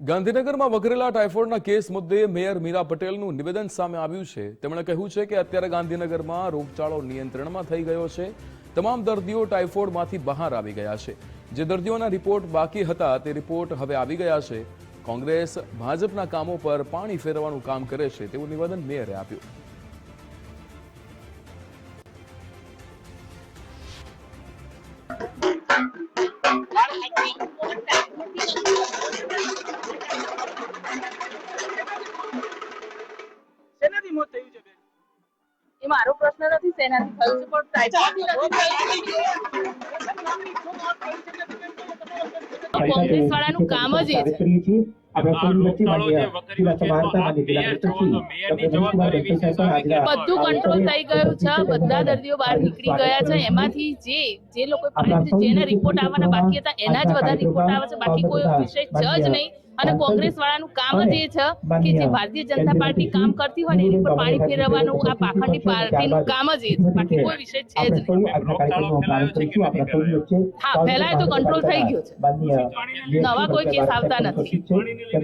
ગાંધીનગરમાં વકરેલા ટાઇફોઇડના કેસ મુદ્દે મેયર મીરા પટેલનું નિવેદન સામે આવ્યું છે। તેમણે કહ્યું છે કે અત્યારે ગાંધીનગરમાં રોગચાળો નિયંત્રણમાં થઈ ગયો છે। તમામ દર્દીઓ ટાઇફોઇડમાંથી બહાર આવી ગયા છે। જે દર્દીઓના રિપોર્ટ બાકી હતા તે રિપોર્ટ હવે આવી ગયા છે। કોંગ્રેસ ભાજપના કામો પર પાણી ફેરવવાનું કામ કરે છે તેવું નિવેદન મેયરે આપ્યું। મારો પ્રશ્ન નથી સેનાથી થયું છે પણ કોંગ્રેસ વાળાનું કામ જ એ છે। બધું કંટ્રોલ થઈ ગયું છે, બધા દર્દીઓ બહાર નીકળી ગયા છે। એમાંથી જે લોકો જેના રિપોર્ટ આવવાના બાકી હતા એના જ વધારે રિપોર્ટ આવે છે, બાકી કોઈ વિષય છે જ નહીં। અને કોંગ્રેસ વાળાનું કામ જ એ છે કે જે ભારતીય જનતા પાર્ટી કામ કરતી હોય ને એની પર પાણી ફેરવવાનું આ પાખંડી પાર્ટીનું કામ જ એ છે, બાકી કોઈ વિષય છે જ નહીં। હા, ફેલાય તો કંટ્રોલ થઈ ગયો છે, નવા કોઈ કેસ આવતા નથી।